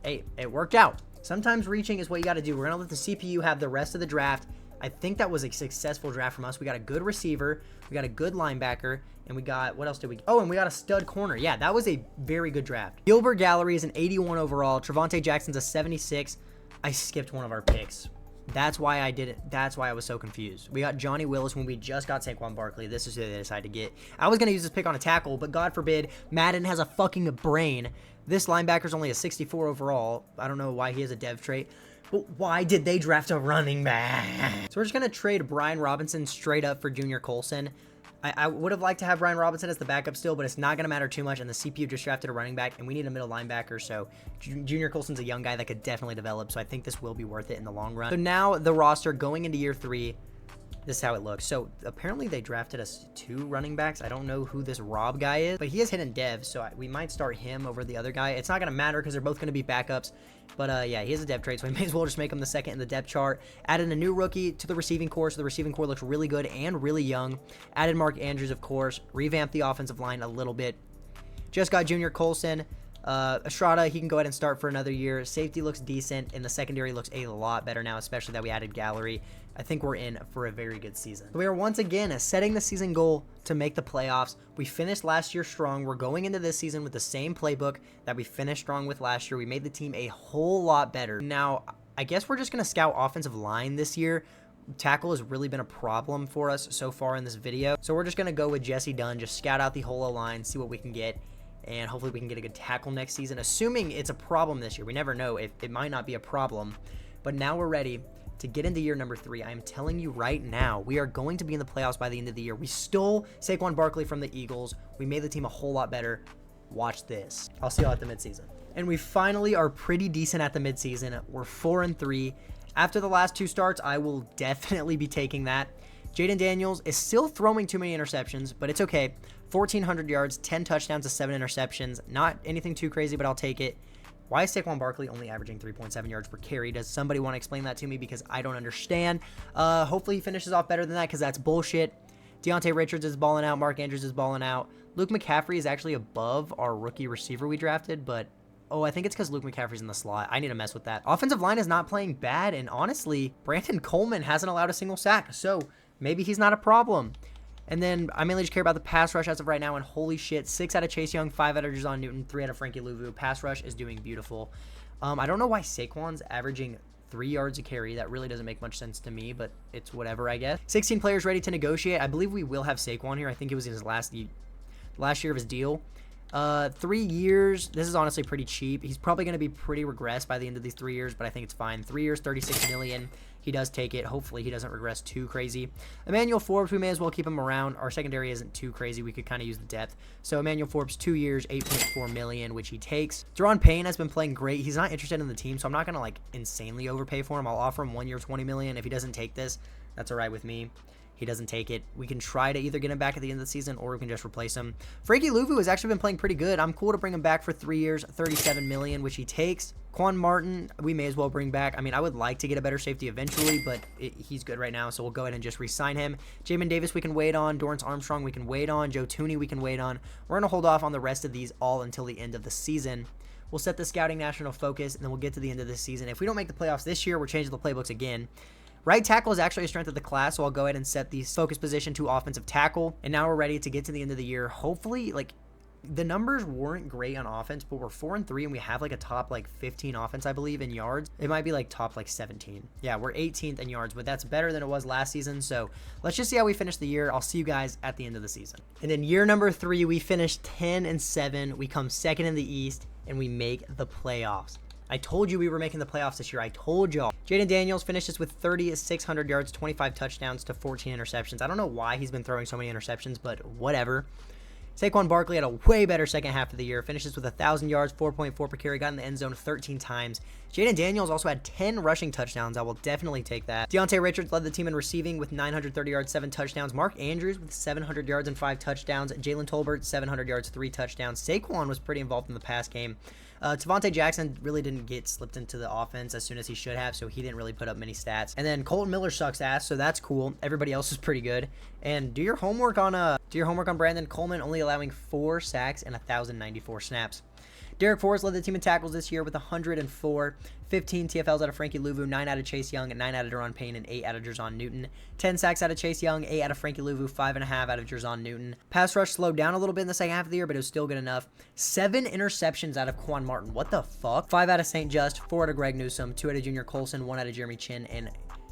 hey, it worked out. Sometimes reaching is what you got to do. We're going to let the CPU have the rest of the draft. I think that was a successful draft from us. We got a good receiver, we got a good linebacker, and we got, what else did we get? Oh, and we got a stud corner. Yeah, that was a very good draft. Gilbert Gallery is an 81 overall. Trevonte Jackson's a 76. I skipped one of our picks. That's why I did it. That's why I was so confused. We got Johnny Willis when we just got Saquon Barkley. This is who they decided to get. I was going to use this pick on a tackle, but God forbid, Madden has a fucking brain. This linebacker's only a 64 overall. I don't know why he has a dev trait, but why did they draft a running back? So we're just going to trade Brian Robinson straight up for Junior Colson. I would have liked to have Brian Robinson as the backup still, but it's not going to matter too much, and the CPU just drafted a running back, and we need a middle linebacker, so Junior Colson's a young guy that could definitely develop, so I think this will be worth it in the long run. So now the roster going into year 3, this is how it looks. So apparently they drafted us 2 running backs. I don't know who this Rob guy is, but he has hidden dev, so we might start him over the other guy. It's not going to matter because they're both going to be backups, but yeah, he has a dev trait, so we may as well just make him the 2nd in the depth chart. Added a new rookie to the receiving core, so the receiving core looks really good and really young. Added Mark Andrews, of course. Revamped the offensive line a little bit. Just got Junior Colson. Estrada, he can go ahead and start for another year. Safety looks decent, and the secondary looks a lot better now, especially that we added Gallery. I think we're in for a very good season. We are once again setting the season goal to make the playoffs. We finished last year strong. We're going into this season with the same playbook that we finished strong with last year. We made the team a whole lot better. Now, I guess we're just going to scout offensive line this year. Tackle has really been a problem for us so far in this video. So we're just going to go with Jesse Dunn, just scout out the whole O-line, see what we can get. And hopefully we can get a good tackle next season, assuming it's a problem this year. We never know. It might not be a problem. But now we're ready to get into year number 3. I am telling you right now, we are going to be in the playoffs by the end of the year. We stole Saquon Barkley from the Eagles. We made the team a whole lot better. Watch this. I'll see y'all at the midseason. And we finally are pretty decent at the midseason. We're 4-3. After the last 2 starts, I will definitely be taking that. Jaden Daniels is still throwing too many interceptions, but it's okay. 1,400 yards, 10 touchdowns to 7 interceptions. Not anything too crazy, but I'll take it. Why is Saquon Barkley only averaging 3.7 yards per carry? Does somebody want to explain that to me? Because I don't understand. Hopefully he finishes off better than that, because that's bullshit. Deontay Richards is balling out. Mark Andrews is balling out. Luke McCaffrey is actually above our rookie receiver we drafted, but oh, I think it's because Luke McCaffrey's in the slot. I need to mess with that. Offensive line is not playing bad, and honestly, Brandon Coleman hasn't allowed a single sack, so maybe he's not a problem. And then I mainly just care about the pass rush as of right now, and holy shit, 6 out of Chase Young, 5 out of Jazon Newton, 3 out of Frankie Louvu. Pass rush is doing beautiful. I don't know why Saquon's averaging 3 yards a carry. That really doesn't make much sense to me, but it's whatever, I guess. 16 players ready to negotiate. I believe we will have Saquon here. I think it was in his last year of his deal. 3 years. This is honestly pretty cheap. He's probably going to be pretty regressed by the end of these 3 years, but I think it's fine. 3 years, $36 million. He does take it. Hopefully he doesn't regress too crazy. Emmanuel Forbes, we may as well keep him around. Our secondary isn't too crazy. We could kind of use the depth. So Emmanuel Forbes, 2 years, $8.4 million, which he takes. Deron Payne has been playing great. He's not interested in the team, so I'm not going to like insanely overpay for him. I'll offer him 1 year, $20 million. If he doesn't take this, that's all right with me. He doesn't take it. We can try to either get him back at the end of the season, or we can just replace him. Frankie Louvu has actually been playing pretty good. I'm cool to bring him back for 3 years, $37 million, which he takes. Quan Martin, we may as well bring back. I mean, I would like to get a better safety eventually, but he's good right now, so we'll go ahead and just re-sign him. Jamin Davis, we can wait on. Dorrance Armstrong, we can wait on. Joe Tooney, we can wait on. We're going to hold off on the rest of these all until the end of the season. We'll set the scouting national focus, and then we'll get to the end of the season. If we don't make the playoffs this year, we're changing the playbooks again. Right tackle is actually a strength of the class, so I'll go ahead and set the focus position to offensive tackle. And now we're ready to get to the end of the year. Hopefully, like, the numbers weren't great on offense, but we're 4-3, and we have, like, a top, like, 15 offense, I believe, in yards. It might be, like, top, like, 17. Yeah, we're 18th in yards, but that's better than it was last season. So let's just see how we finish the year. I'll see you guys at the end of the season. And in year number 3, we finished 10-7. We come second in the East. and we make the playoffs. I told you we were making the playoffs this year. I told y'all. Jaden Daniels finishes with 3,600 yards, 25 touchdowns to 14 interceptions. I don't know why he's been throwing so many interceptions, but whatever. Saquon Barkley had a way better second half of the year. Finishes with 1,000 yards, 4.4 per carry. Got in the end zone 13 times. Jaden Daniels also had 10 rushing touchdowns. I will definitely take that. Deontay Richards led the team in receiving with 930 yards, 7 touchdowns. Mark Andrews with 700 yards and 5 touchdowns. Jalen Tolbert, 700 yards, 3 touchdowns. Saquon was pretty involved in the pass game. Tavante Jackson really didn't get slipped into the offense as soon as he should have, so he didn't really put up many stats. And then Colton Miller sucks ass, so that's cool. Everybody else is pretty good. And do your homework on Brandon Coleman, only allowing 4 sacks and 1,094 snaps. Derek Forrest led the team in tackles this year with 104, 15 TFLs out of Frankie Louvu, 9 out of Chase Young, 9 out of Deron Payne, and 8 out of Jerzon Newton. 10 sacks out of Chase Young, 8 out of Frankie Louvu, 5.5 out of Jerzon Newton. Pass rush slowed down a little bit in the second half of the year, but it was still good enough. 7 interceptions out of Quan Martin. What the fuck? 5 out of St. Just, 4 out of Greg Newsome, 2 out of Junior Colson, 1 out of Jeremy Chin, and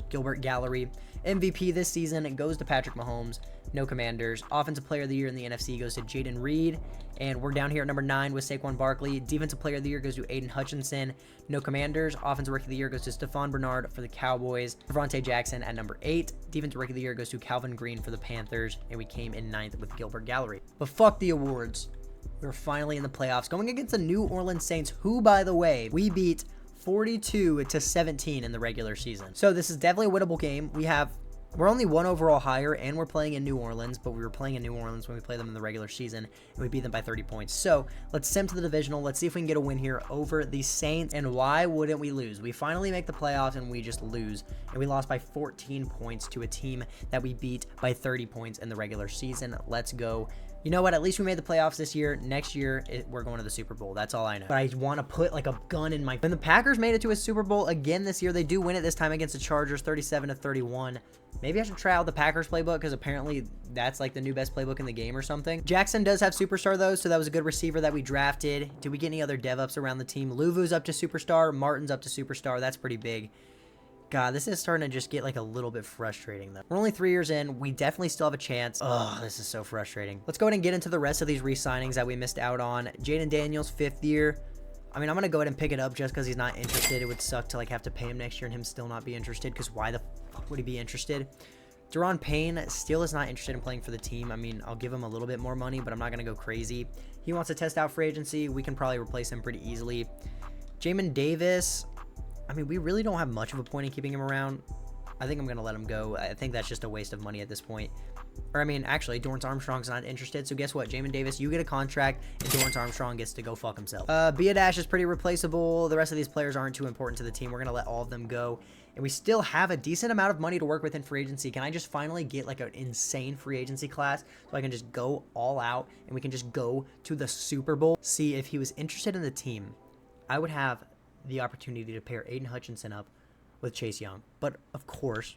Gilbert Gallery. MVP this season goes to Patrick Mahomes. No Commanders. Offensive Player of the Year in the NFC goes to Jaden Reed. And we're down here at number 9 with Saquon Barkley. Defensive Player of the Year goes to Aiden Hutchinson. No Commanders. Offensive Rookie of the Year goes to Stephon Bernard for the Cowboys. Devontae Jackson at number 8. Defensive Rookie of the Year goes to Calvin Green for the Panthers. And we came in 9th with Gilbert Gallery. But fuck the awards. We're finally in the playoffs. Going against the New Orleans Saints, who, by the way, we beat 42-17 in the regular season. So this is definitely a winnable game. We're only 1 overall higher, and we're playing in New Orleans, but we were playing in New Orleans when we played them in the regular season, and we beat them by 30 points. So let's sim to the divisional. Let's see if we can get a win here over the Saints, and why wouldn't we lose? We finally make the playoffs, and we just lose, and we lost by 14 points to a team that we beat by 30 points in the regular season. Let's go. You know what? At least we made the playoffs this year. Next year, we're going to the Super Bowl. That's all I know. But I want to put like a gun in my... When the Packers made it to a Super Bowl again this year, they do win it this time against the Chargers, 37-31. Maybe I should try out the Packers playbook because apparently that's like the new best playbook in the game or something. Jackson does have superstar though, so that was a good receiver that we drafted. Did we get any other dev ups around the team? Luvu's up to superstar. Martin's up to superstar. That's pretty big. God, this is starting to just get like a little bit frustrating though. We're only 3 years in. We definitely still have a chance. Oh, this is so frustrating. Let's go ahead and get into the rest of these re-signings that we missed out on. Jaden Daniels, 5th year. I mean, I'm going to go ahead and pick it up just because he's not interested. It would suck to like have to pay him next year and him still not be interested, because why the fuck would he be interested? Deron Payne still is not interested in playing for the team. I mean, I'll give him a little bit more money, but I'm not going to go crazy. He wants to test out free agency. We can probably replace him pretty easily. Jamin Davis, I mean, we really don't have much of a point in keeping him around. I think I'm going to let him go. I think that's just a waste of money at this point. Or, I mean, actually, Dorrance Armstrong's not interested. So, guess what? Jamin Davis, you get a contract, and Dorrance Armstrong gets to go fuck himself. Biadash is pretty replaceable. The rest of these players aren't too important to the team. We're going to let all of them go. And we still have a decent amount of money to work with in free agency. Can I just finally get, like, an insane free agency class so I can just go all out and we can just go to the Super Bowl? See, if he was interested in the team, I would have the opportunity to pair Aiden Hutchinson up with Chase Young. But, of course,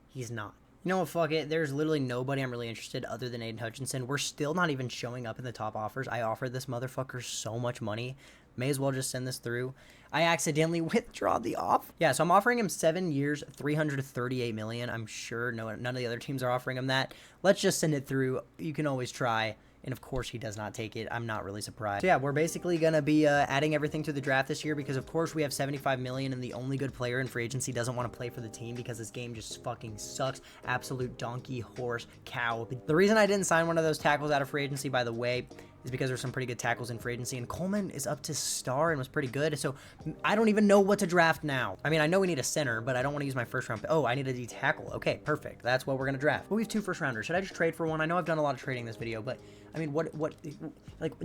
he's not. You know what, fuck it. There's literally nobody I'm really interested other than Aiden Hutchinson. We're still not even showing up in the top offers. I offered this motherfucker so much money. May as well just send this through. I accidentally withdraw the offer. Yeah, so I'm offering him 7 years, $338 million. I'm sure none of the other teams are offering him that. Let's just send it through. You can always try. And of course he does not take it. I'm not really surprised. So yeah, we're basically going to be adding everything to the draft this year because of course we have $75 million and the only good player in free agency doesn't want to play for the team because this game just fucking sucks. Absolute donkey, horse, cow. The reason I didn't sign one of those tackles out of free agency, by the way, is because there's some pretty good tackles in free agency, and Coleman is up to star and was pretty good, so I don't even know what to draft now. I mean, I know we need a center, but I don't want to use my first round. Oh, I need a D tackle. Okay, perfect. That's what we're going to draft. Well, we have 2 first rounders. Should I just trade for one? I know I've done a lot of trading this video, but I mean,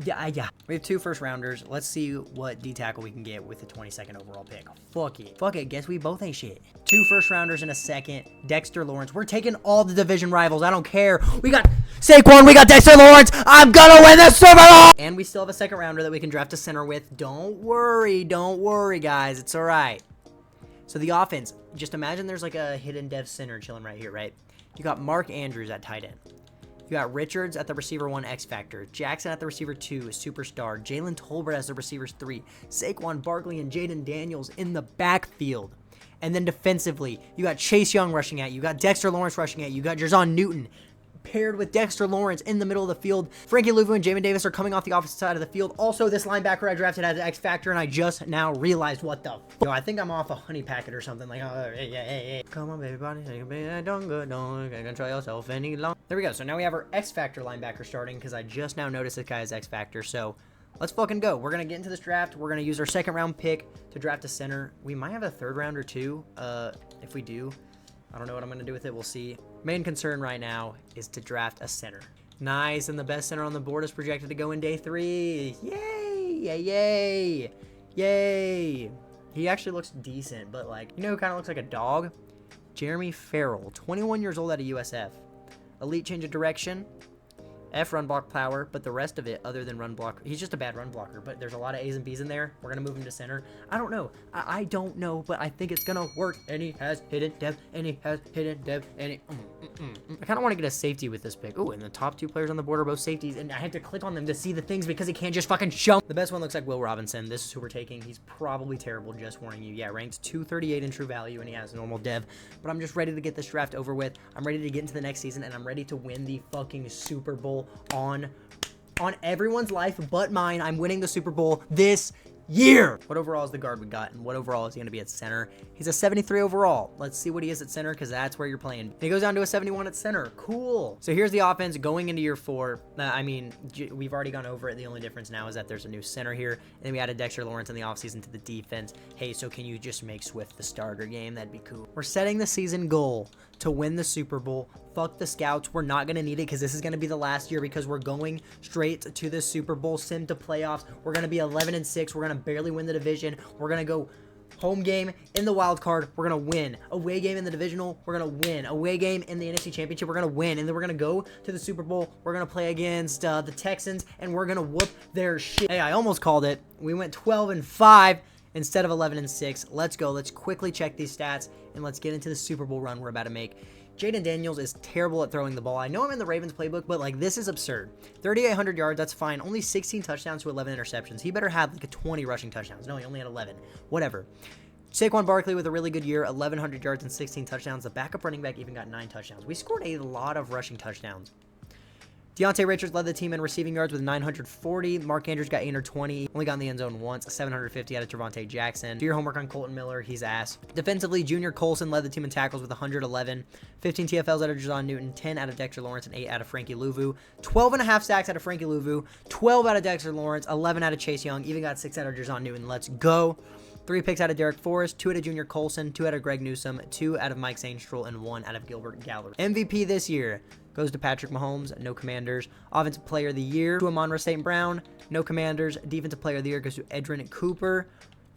yeah. We have 2 first rounders. Let's see what D tackle we can get with the 22nd overall pick. Fuck it. Guess we both ain't shit. 2 first rounders in a second. Dexter Lawrence. We're taking all the division rivals. I don't care. We got Saquon. We got Dexter Lawrence. I'm gonna win the Super Bowl. And we still have a second rounder that we can draft a center with. Don't worry, guys. It's all right. So the offense, just imagine there's like a hidden dev center chilling right here, right? You got Mark Andrews at tight end. You got Richards at the receiver 1, X Factor. Jackson at the receiver 2, superstar. Jalen Tolbert as the receivers 3. Saquon Barkley and Jaden Daniels in the backfield. And then defensively, you got Chase Young rushing at you. You got Dexter Lawrence rushing at you. You got Jerzon Newton paired with Dexter Lawrence in the middle of the field. Frankie Louvu and Jamin Davis are coming off the opposite side of the field. Also, this linebacker I drafted has an X factor, and I just now realized what the Yo, I think I'm off a honey packet or something. Like, oh, hey. Come on, baby, body, don't control yourself any longer. There we go. So now we have our X factor linebacker starting because I just now noticed this guy has X factor. So let's fucking go. We're going to get into this draft. We're going to use our second round pick to draft a center. We might have a third round or two. If we do, I don't know what I'm going to do with it. We'll see. Main concern right now is to draft a center. Nice. And the best center on the board is projected to go in day 3. Yay. He actually looks decent, but like, you know who kind of looks like a dog? Jeremy Farrell, 21 years old out of USF. Elite change of direction. F run block power, but the rest of it, other than run block, he's just a bad run blocker, but there's a lot of A's and B's in there. We're going to move him to center. I don't know. I don't know, but I think it's going to work. And he has hidden depth, and he has hidden depth, and he... I kind of want to get a safety with this pick. Oh, and the top 2 players on the board are both safeties, and I have to click on them to see the things because he can't just fucking show. The best one looks like Will Robinson. This is who we're taking. He's probably terrible, just warning you. Yeah, ranked 238 in true value, and he has normal dev. But I'm just ready to get this draft over with. I'm ready to get into the next season, and I'm ready to win the fucking Super Bowl on everyone's life but mine. I'm winning the Super Bowl this year. What overall is the guard we got, and what overall is he going to be at center? He's a 73 overall. Let's see what he is at center, because that's where you're playing. He goes down to a 71 at center. Cool. So here's the offense going into year 4. I mean, we've already gone over it. The only difference now is that there's a new center here, and then we added Dexter Lawrence in the offseason to the defense. Hey, so can you just make Swift the starter game? That'd be cool. We're setting the season goal to win the Super Bowl. Fuck the scouts. We're not going to need it because this is going to be the last year, because we're going straight to the Super Bowl, sim to playoffs. We're going to be 11-6. We're going to barely win the division. We're going to go home game in the wild card. We're going to win. Away game in the divisional. We're going to win. Away game in the NFC Championship. We're going to win. And then we're going to go to the Super Bowl. We're going to play against the Texans, and we're going to whoop their shit. Hey, I almost called it. We went 12-5. Instead of 11-6. Let's go. Let's quickly check these stats, and let's get into the Super Bowl run we're about to make. Jaden Daniels is terrible at throwing the ball. I know I'm in the Ravens playbook, but like, this is absurd. 3,800 yards, that's fine. Only 16 touchdowns to 11 interceptions. He better have like a 20 rushing touchdowns. No, he only had 11. Whatever. Saquon Barkley with a really good year, 1,100 yards and 16 touchdowns. The backup running back even got 9 touchdowns. We scored a lot of rushing touchdowns. Deontay Richards led the team in receiving yards with 940. Mark Andrews got 820. Only got in the end zone once. 750 out of Javonte Jackson. Do your homework on Colton Miller. He's ass. Defensively, Junior Colson led the team in tackles with 111. 15 TFLs out of Jazon Newton. 10 out of Dexter Lawrence. And 8 out of Frankie Louvu. 12.5 sacks out of Frankie Louvu. 12 out of Dexter Lawrence. 11 out of Chase Young. Even got 6 out of Jazon Newton. Let's go. 3 picks out of Derek Forrest, 2 out of Junior Colson, 2 out of Greg Newsome, 2 out of Mike Sainstrel, and 1 out of Gilbert Gallery. MVP this year goes to Patrick Mahomes, no Commanders. Offensive Player of the Year to Amon-Ra St. Brown, no Commanders. Defensive Player of the Year goes to Edrin Cooper.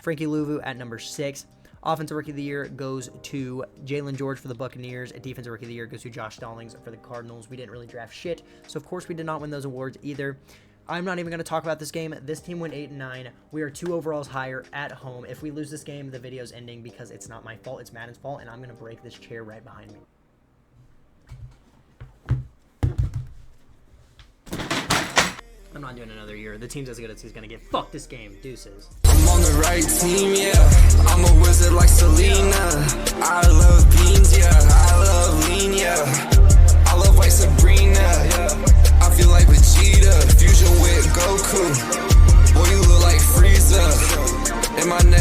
Frankie Louvu at number 6. Offensive Rookie of the Year goes to Jalen George for the Buccaneers. Defensive Rookie of the Year goes to Josh Stallings for the Cardinals. We didn't really draft shit, so of course we did not win those awards either. I'm not even going to talk about this game. This team went 8-9. We are 2 overalls higher at home. If we lose this game, the video's ending because it's not my fault. It's Madden's fault, and I'm going to break this chair right behind me. I'm not doing another year. The team's as good as he's going to get. Fuck this game. Deuces. I'm on the right team, yeah. I'm a wizard like Selena. I love beans, yeah. I love lean, yeah. I love white Sabrina, yeah. I feel like Vegeta, fusion with Goku. Boy, you look like Frieza. In my neck.